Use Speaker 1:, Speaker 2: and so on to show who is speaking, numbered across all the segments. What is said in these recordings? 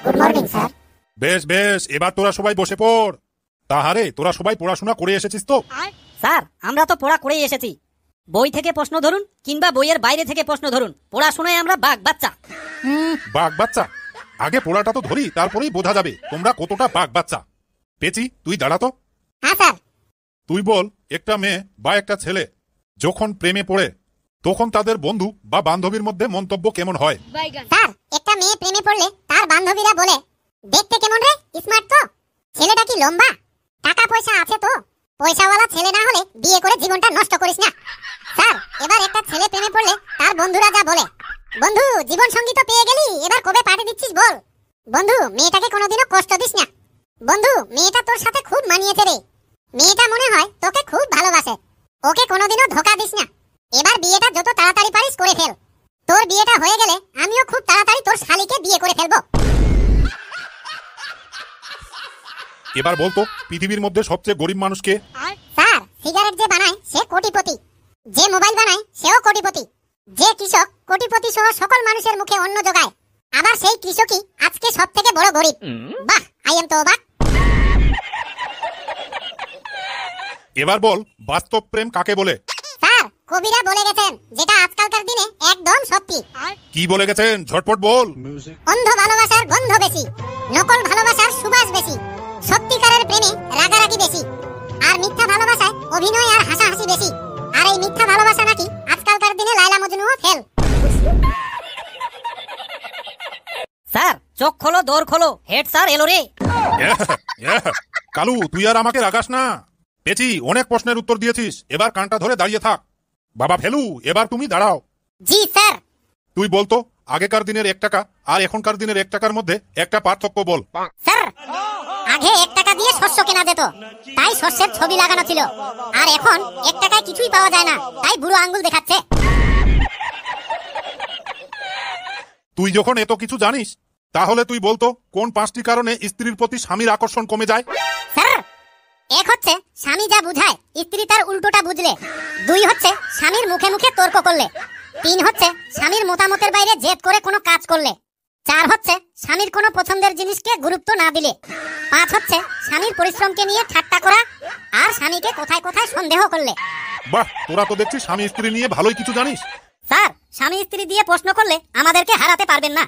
Speaker 1: Good morning sir.
Speaker 2: বেশ বেশ, এবার তোরা সবাই বসে পড়। তাহারে তোরা সবাই পড়াশোনা করে এসেছিস তো?
Speaker 3: স্যার আমরা তো পড়া করেই এসেছি। বই থেকে প্রশ্ন ধরুন কিংবা বইয়ের বাইরে থেকে প্রশ্ন ধরুন, পড়াশোনায় আমরা বাঘ বাচ্চা।
Speaker 2: বাঘ বাচ্চা? আগে পড়াটা তো ধরি, তারপরেই বোঝা যাবে তোমরা কতটা বাঘ বাচ্চা। পেচি তুই দাঁড়া তো।
Speaker 1: হ্যাঁ স্যার।
Speaker 2: তুই বল, একটা মেয়ে বা একটা ছেলে যখন প্রেমে পড়ে তখন তাদের বন্ধু বা বান্ধবীর মধ্যে মন্তব্য কেমন হয়?
Speaker 1: স্যার, একটা মেয়ে প্রেমে পড়লে তার বান্ধবীরা বলে, দেখতে কেমন রে, স্মার্ট তো, ছেলেটা কি লম্বা, টাকা পয়সা আছে তো, পয়সাওয়ালা ছেলে না হলে বিয়ে করে জীবনটা নষ্ট করিস না। স্যার, এবার একটা ছেলে প্রেমে পড়লে তার বন্ধুরা যা বলে, বন্ধু জীবন সঙ্গী তো পেয়ে গেলি, এবার কবে পাঠিয়ে দিচ্ছিস বল। বন্ধু মেয়েটাকে কোনোদিনও কষ্ট দিস না। বন্ধু মেয়েটা তোর সাথে খুব মানিয়েছে রে, মেয়েটা মনে হয় তোকে খুব ভালোবাসে, ওকে কোনোদিনও ধোকা দিস না। এবার বিয়েটা যত তাড়াতাড়ি পারিস করে ফেল। তোর বিয়েটা হয়ে গেলে আমিও খুব তাড়াতাড়ি তোর শালীকে বিয়ে করে ফেলবো।
Speaker 2: এবার বলতো, পৃথিবীর মধ্যে সবচেয়ে গরিব মানুষকে?
Speaker 1: স্যার, সিগারেট যে বানায় সে কোটিপতি, যে মোবাইল বানায় সেও কোটিপতি, যে কৃষক কোটিপতি সহ সকল মানুষের মুখে অন্ন যোগায়, আবার সেই কৃষকই আজকে সবথেকে বড় গরিব। বাহ, আই এম তো অবাক।
Speaker 2: এবার বল, বাস্তব প্রেম কাকে বলে?
Speaker 1: স্যার, কবিরা বলে গেছেন যেটা আজকালকার দিনে একদম সত্যি।
Speaker 2: কি বলে গেছেন, ঝটপট বল।
Speaker 1: অন্ধ ভালোবাসার গন্ধ বেশি, নকল ভালোবাসার সুবাস বেশি, সত্যিকারের প্রেমে রাগারাগি বেশি, আর মিথ্যা ভালোবাসায় অভিনয় আর হাসাহাসি বেশি। আর এই মিথ্যা ভালোবাসা নাকি আজকালকার দিনে লায়লা মজনুও ফেল।
Speaker 3: স্যার চোখ খোলো, দৌড় খোলো, হেড স্যার এলো রে।
Speaker 2: কালু তুই আর আমাকে রাগাস না। পেচি, অনেক প্রশ্নের উত্তর দিয়েছিস, এবার কানটা ধরে দাঁড়িয়ে থাক। বাবা ফেলু, এবার তুমি দাঁড়াও।
Speaker 1: জি স্যার।
Speaker 2: তুই বলতো, আগেকার দিনের 1 টাকা আর এখনকার দিনের 1 টাকার মধ্যে একটা পার্থক্য বল।
Speaker 1: স্যার, আগে 1 টাকা দিয়ে শস্য কেনা যেত, তাই শস্যের ছবি লাগানো ছিল, আর এখন 1 টাকায় কিছুই পাওয়া যায় না, তাই বুড়ো আঙ্গুল দেখাচ্ছে।
Speaker 2: তুই যখন এত কিছু জানিস, তাহলে তুই বলতো, কোন 5টি কারণে স্ত্রীর প্রতি স্বামীর আকর্ষণ কমে যায়?
Speaker 1: স্যার, 1 হচ্ছে স্বামী যা বুঝায় স্ত্রী তার উল্টোটা বুঝলে, 2 হচ্ছে স্বামীর মুখে মুখে তর্ক করলে, 3 হচ্ছে স্বামীর মতামতের বাইরে জেদ করে কোনো কাজ করলে, 4 হচ্ছে স্বামীর কোনো পছন্দের জিনিসকে গুরুত্ব না দিলে, 5 হচ্ছে স্বামীর পরিশ্রমকে নিয়ে ঠাট্টা করা, আর স্বামীকে কোথায় কোথায় সন্দেহ করলে।
Speaker 2: বাহ, তোরা তো দেখছি স্বামী স্ত্রী নিয়ে ভালোই কিছু জানিস।
Speaker 3: স্যার, স্বামী স্ত্রী দিয়ে প্রশ্ন করলে আমাদেরকে হারাতে পারবেন না।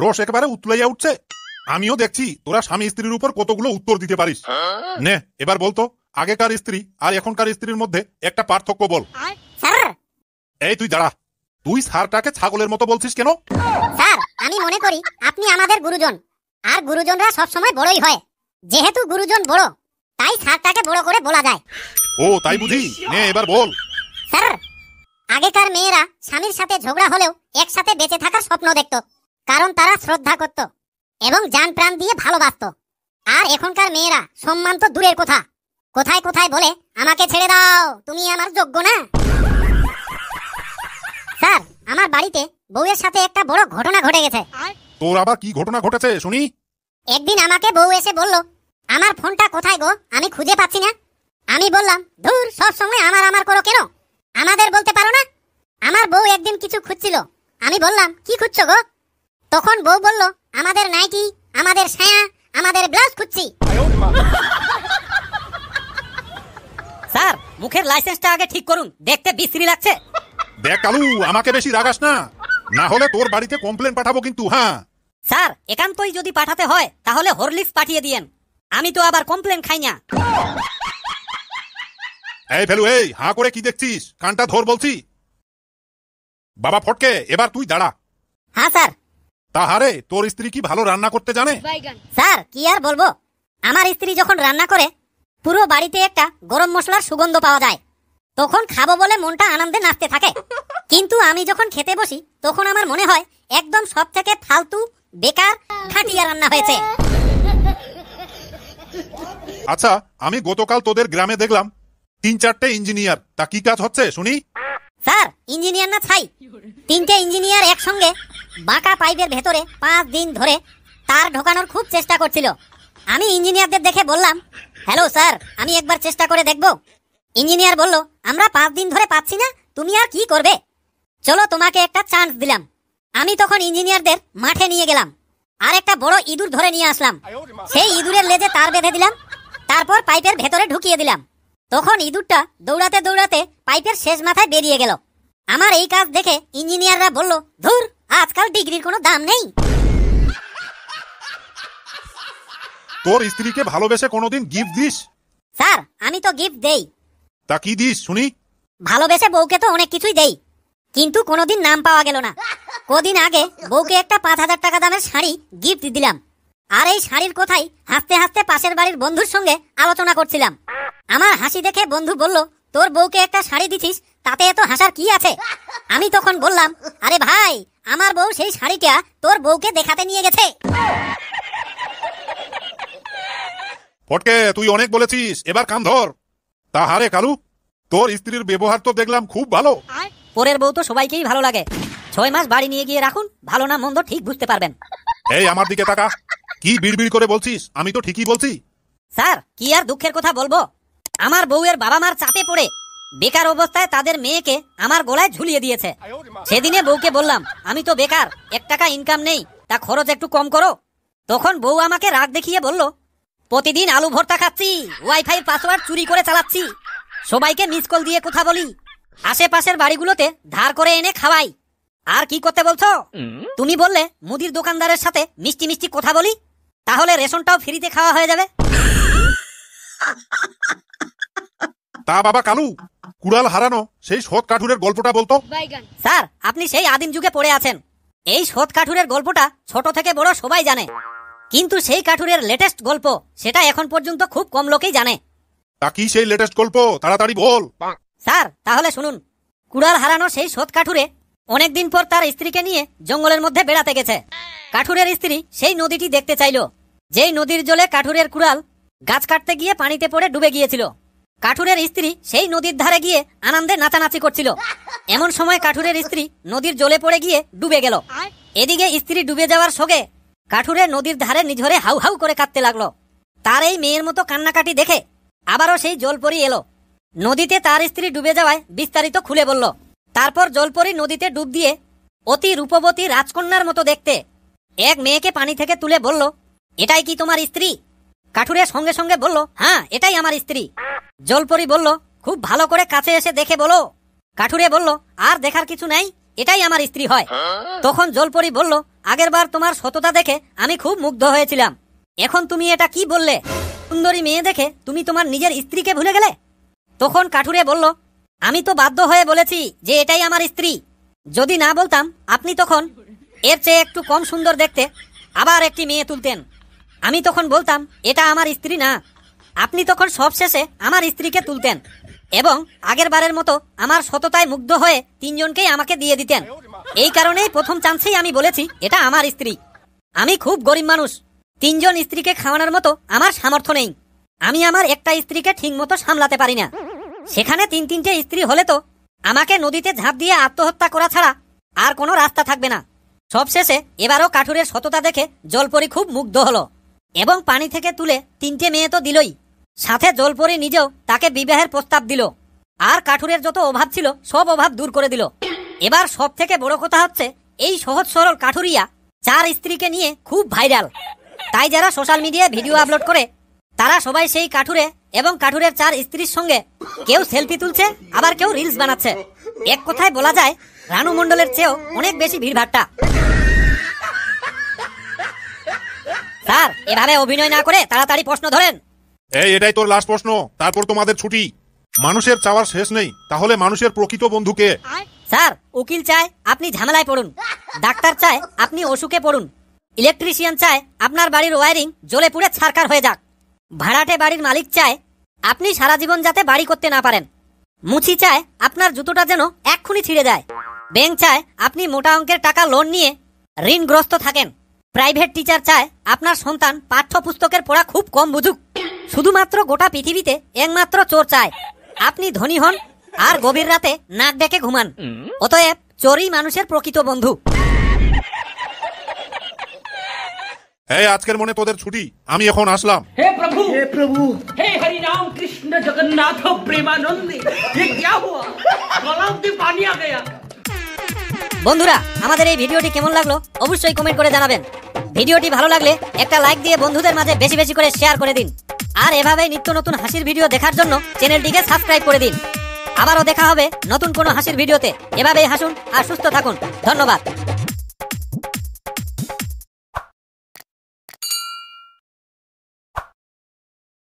Speaker 2: রস একেবারে উতলাইয়া উঠছে। আমিও দেখছি তোরা স্বামী স্ত্রীর উপর কতগুলো উত্তর দিতে পারিস। নে এবার বলতো, আগেকার স্ত্রী আর এখনকার স্ত্রীর মধ্যে একটা পার্থক্য বল।
Speaker 1: স্যার।
Speaker 2: এই তুই দাঁড়া, তুই স্যারটাকে ছাগলের মতো বলছিস কেন?
Speaker 1: স্যার, আমি মনে করি আপনি আমাদের গুরুজন, আর গুরুজনরা সবসময় বড়ই হয়, যেহেতু গুরুজন বড় তাই স্যারটাকে বড় করে বলা যায়।
Speaker 2: ও তাই বুঝি, নে এবার বল।
Speaker 1: স্যার, আগেকার মেয়েরা স্বামীর সাথে ঝগড়া হলেও একসাথে বেঁচে থাকার স্বপ্ন দেখত, কারণ তারা শ্রদ্ধা করত এবং জান প্রাণ দিয়ে ভালোবাসত। আর এখনকার মেয়েরা সম্মান তো দূরের কথা, কোথায় কোথায় বলে আমাকে ছেড়ে দাও, তুমি আমার যোগ্য না। স্যার, আমার বাড়িতে বউয়ের সাথে একটা বড় ঘটনা ঘটে গেছে।
Speaker 2: তোর আবার কি ঘটনা ঘটেছে শুনি?
Speaker 1: একদিন আমাকে বউ এসে বলল, আমার ফোনটা কোথায় গো, আমি খুঁজে পাচ্ছি না। আমি বললাম, ধুর, সব সময় আমার আমার করো কেন, আমাদের বলতে পারো না। আমার বউ একদিন কিছু খুঁজছিল, আমি বললাম, কি খুঁজছো গো? তখন বউ বলল, আমাদের নাইটি, আমাদের ছায়া, আমাদের ব্লাউজ খুঁজছি।
Speaker 3: স্যার, মুখের লাইসেন্সটা আগে ঠিক করুন, দেখতে বিশ্রী লাগছে।
Speaker 2: দেখ কালু, আমাকে বেশি রাগাস না, না হলে তোর বাড়িতে কমপ্লেন পাঠাবো কিন্তু। হ্যাঁ
Speaker 3: স্যার, একান্তই যদি পাঠাতে হয় তাহলে হরলিক্স পাঠিয়ে দিয়েন, আমি তো আবার কমপ্লেন খাই না।
Speaker 2: এই ফেলু, এই হাঁ করে কি দেখছিস, কানটা ধর বলছি। বাবা ফটকে, এবার তুই দাঁড়া।
Speaker 3: হ্যাঁ স্যার।
Speaker 2: তাহারে তোর স্ত্রী কি ভালো রান্না করতে জানে?
Speaker 3: স্যার, কি আর বলবো, আমার স্ত্রী যখন রান্না করে পুরো বাড়িতে একটা গরম মশলার সুগন্ধ পাওয়া যায়, তখন খাবো বলে মনটা আনন্দে নাচতে থাকে। কিন্তু আমি যখন খেতে বসি তখন আমার মনে হয় একদম সব থেকে ফালতু, বেকার, খাটিয়া রান্না হয়েছে।
Speaker 2: আচ্ছা, আমি গতকাল তোদের গ্রামে দেখলাম 3-4টে ইঞ্জিনিয়ার, তা কি কাজ হচ্ছে শুনি?
Speaker 3: স্যার, ইঞ্জিনিয়ার না ছাই, 3টে ইঞ্জিনিয়ার একসঙ্গে বাঁকা পাইপের ভেতরে 5 দিন ধরে তার ঢোকানোর খুব চেষ্টা করছিল। আমি ইঞ্জিনিয়ারদের দেখে বললাম, হ্যালো স্যার, আমি একবার চেষ্টা করে দেখব। ইঞ্জিনিয়ার বলল, আমরা 5 দিন ধরে পাচ্ছি না, তুমি আর কি করবে, চলো তোমাকে একটা চান্স দিলাম। আমি তখন ইঞ্জিনিয়ারদের মাঠে নিয়ে গেলাম, আর একটা বড় ইঁদুর ধরে নিয়ে আসলাম। সেই ইঁদুরের লেজে তার বেঁধে দিলাম, তারপর পাইপের ভেতরে ঢুকিয়ে দিলাম। তখন ইঁদুরটা দৌড়াতে দৌড়াতে পাইপের শেষ মাথায় বেরিয়ে গেল। আমার এই কাজ দেখে ইঞ্জিনিয়াররা বলল, ধুর, আজকাল ডিগ্রির কোনো দাম নেই।
Speaker 2: তোর স্ত্রীকে ভালোবেসে কোনোদিন গিফট দিস?
Speaker 3: স্যার, আমি তো গিফট দেই।
Speaker 2: তা কি দিস শুনি?
Speaker 3: ভালোবেসে বউকে তো অনেক কিছুই দেই, কিন্তু কোনোদিন নাম পাওয়া গেল না। কদিন আগে বউকে একটা 5,000 টাকা দামের শাড়ি গিফট দিলাম। আর এই শাড়ির কথাই হাসতে হাসতে পাশের বাড়ির বন্ধুর সঙ্গে আলোচনা করছিলাম। আমার হাসি দেখে বন্ধু বলল, তোর বউকে একটা শাড়ি দিছিস, তাতে এত হাসার কি আছে? আমি তখন বললাম, আরে ভাই, আমার বউ সেই শাড়িটা তোর বউকে দেখাতে নিয়ে গেছে।
Speaker 2: ফটকে, তুই অনেক বলেছিস, এবার কান ধর। তা হারে কালু, তোর স্ত্রীর ব্যবহার তো দেখলাম খুব ভালো।
Speaker 3: পরের বউ তো সবাইকেই ভালো লাগে। 6 মাস বাড়ি নিয়ে গিয়ে রাখুন, ভালো না মন্দ ঠিক বুঝতে পারবেন।
Speaker 2: এই আমার দিকে তাকা, কি বিড়বিড় করে বলছিস? আমি তো ঠিকই বলছি।
Speaker 3: স্যার, কি আর দুঃখের কথা বলবো, আমার বউয়ের বাবা মার চাপে পড়ে বেকার অবস্থায় তাদের মেয়েকে আমার গলায় ঝুলিয়ে দিয়েছে। সেদিনে বউকে বললাম, আমি তো বেকার, 1 টাকা ইনকাম নেই, তা খরচ একটু কম করো। তখন বউ আমাকে রাগ দেখিয়ে বলল, প্রতিদিন আলু ভর্তা খাচ্ছি, ওয়াইফাই পাসওয়ার্ড চুরি করে চালাচ্ছি, সবাইকে মিস কল দিয়ে কথা বলি, আশেপাশের বাড়িগুলোতে ধার করে এনে খাওয়াই। আর কি করতে বলছো? তুমি বললে মুদির দোকানদারের সাথে মিষ্টি মিষ্টি কথা বলি, তাহলে রেশনটাও ফ্রিতে খাওয়া হয়ে যাবে।
Speaker 2: তা বাবা কালু, কুড়াল হারানো সেই সৎ কাঠুরের গল্পটা বলতো।
Speaker 3: স্যার, আপনি সেই আদিম যুগে পড়ে আছেন। এই সৎ কাঠুরের গল্পটা ছোট থেকে বড় সবাই জানে, কিন্তু সেই কাঠুরের লেটেস্ট গল্প সেটা এখন পর্যন্ত খুব কম লোকেই জানে।
Speaker 2: তা কি সেই লেটেস্ট গল্প? তাড়াতাড়ি বল।
Speaker 3: স্যার, তাহলে শুনুন। কুড়াল হারানো সেই সৎ কাঠুরে অনেকদিন পর তার স্ত্রীকে নিয়ে জঙ্গলের মধ্যে বেড়াতে গেছে। কাঠুরের স্ত্রী সেই নদীটি দেখতে চাইল, যেই নদীর জলে কাঠুরের কুড়াল গাছ কাটতে গিয়ে পানিতে পড়ে ডুবে গিয়েছিল। কাঠুরের স্ত্রী সেই নদীর ধারে গিয়ে আনন্দে নাচানাচি করছিল। এমন সময় কাঠুরের স্ত্রী নদীর জলে পড়ে গিয়ে ডুবে গেল। এদিকে স্ত্রী ডুবে যাওয়ার শোকে কাঠুরের নদীর ধারে নিঝরে হাউ হাউ করে কাঁদতে লাগলো। তার এই মেয়ের মতো কান্নাকাটি দেখে আবারও সেই জলপরি এলো। নদীতে তার স্ত্রী ডুবে যাওয়ায় বিস্তারিত খুলে বলল। তারপর জলপরি নদীতে ডুব দিয়ে অতি রূপবতী রাজকন্যার মতো দেখতে এক মেয়েকে পানি থেকে তুলে বলল, এটাই কি তোমার স্ত্রী? কাঠুরের সঙ্গে সঙ্গে বলল, হ্যাঁ, এটাই আমার স্ত্রী। জলপরি বলল, খুব ভালো করে কাছে এসে দেখে বলো। কাঠুরে বলল, আর দেখার কিছু নাই, এটাই আমার স্ত্রী হয়। তখন জলপরি বলল, আগেরবার তোমার সততা দেখে আমি খুব মুগ্ধ হয়েছিলাম, এখন তুমি এটা কি বললে? সুন্দরী মেয়ে দেখে তুমি তোমার নিজের স্ত্রীকে ভুলে গেলে? তখন কাঠুরে বলল, আমি তো বাধ্য হয়ে বলেছি যে এটাই আমার স্ত্রী। যদি না বলতাম আপনি তখন এর চেয়ে একটু কম সুন্দর দেখতে আবার একটি মেয়ে তুলতেন। আমি তখন বলতাম এটা আমার স্ত্রী না। আপনি তখন সবশেষে আমার স্ত্রীকে তুলতেন এবং আগের বারের মতো আমার সততায় মুগ্ধ হয়ে 3 জনকেই আমাকে দিয়ে দিতেন। এই কারণেই প্রথম চান্সেই আমি বলেছি এটা আমার স্ত্রী। আমি খুব গরিব মানুষ, 3 জন স্ত্রীকে খাওয়ানোর মতো আমার সামর্থ্য নেই। আমি আমার একটা স্ত্রীকে ঠিক মতো সামলাতে পারি না। সেখানে 3-3টে স্ত্রী হলে তো আমাকে নদীতে ঝাঁপ দিয়ে আত্মহত্যা করা ছাড়া আর কোনো রাস্তা থাকবে না। সবশেষে এবারও কাঠুরের সততা দেখে জলপরি খুব মুগ্ধ হলো এবং পানি থেকে তুলে 3টে মেয়ে তো দিলই, সাথে জলপরি নিজেও তাকে বিবাহের প্রস্তাব দিল। আর কাঠুরের যত অভাব ছিল সব অভাব দূর করে দিল। এবার সব থেকে বড় কথা হচ্ছে, এই সহজ সরল কাঠুরিয়া 4 স্ত্রীকে নিয়ে খুব ভাইরাল। তাই যারা সোশ্যাল মিডিয়ায় ভিডিও আপলোড করে তারা সবাই সেই কাঠুরে এবং কাঠুরের 4 স্ত্রীর সঙ্গে কেউ সেলফি তুলছে, আবার কেউ রিলস বানাচ্ছে। এক কথায় বলা যায় রানু মণ্ডলের চেয়েও অনেক বেশি ভিড়ভাট্টা। স্যার, এভাবে অভিনয় না করে তাড়াতাড়ি প্রশ্ন ধরেন।
Speaker 2: এটাই তোর লাস্ট প্রশ্ন, তারপর তোমাদের ছুটি। মানুষের চাওয়ার শেষ নেই, তাহলে মানুষের প্রকৃত বন্ধুকে?
Speaker 3: স্যার, উকিল চায় আপনি ঝামেলায় পড়ুন, ডাক্তার চায় আপনি অসুখে পড়ুন, ইলেকট্রিশিয়ান চায় আপনার বাড়ির ওয়্যারিং জ্বলে পুড়ে ছারখার হয়ে যাক, ভাড়াটে বাড়ির মালিক চায় আপনি সারা জীবন যাতে বাড়ি করতে না পারেন, মুচি চায় আপনার জুতোটা যেন এক্ষুনি ছিঁড়ে যায়, ব্যাংক চায় আপনি মোটা অঙ্কের টাকা লোন নিয়ে ঋণগ্রস্ত থাকেন, প্রাইভেট টিচার চায় আপনার সন্তান পাঠ্যপুস্তকের পড়া খুব কম বুঝুক, শুধুমাত্র গোটা পৃথিবীতে একমাত্র চোর চায় আপনি ধনী হন আর গভীর রাতে নাক ডেকে ঘুমান। অতএব চোরই মানুষের প্রকৃত বন্ধু।
Speaker 2: আজকের মনে তোদের ছুটি, আমি এখন আসলাম।
Speaker 4: हे प्रभु हे हरि राम कृष्ण जगन्नाथ प्रेमानंद, ये क्या हुआ? गलाव में पानी आ गया।
Speaker 3: বন্ধুরা, আমাদের এই ভিডিওটি কেমন লাগলো অবশ্যই কমেন্ট করে জানাবেন। ভিডিওটি ভালো লাগলে একটা লাইক দিয়ে বন্ধুদের মাঝে বেশি বেশি করে শেয়ার করে দিন। আর এভাবেই নিত্য নতুন হাসির ভিডিও দেখার জন্য চ্যানেলটিকে সাবস্ক্রাইব করে দিন। আবারও দেখা হবে নতুন কোনো হাসির ভিডিওতে। এভাবেই হাসুন আর সুস্থ থাকুন। ধন্যবাদ।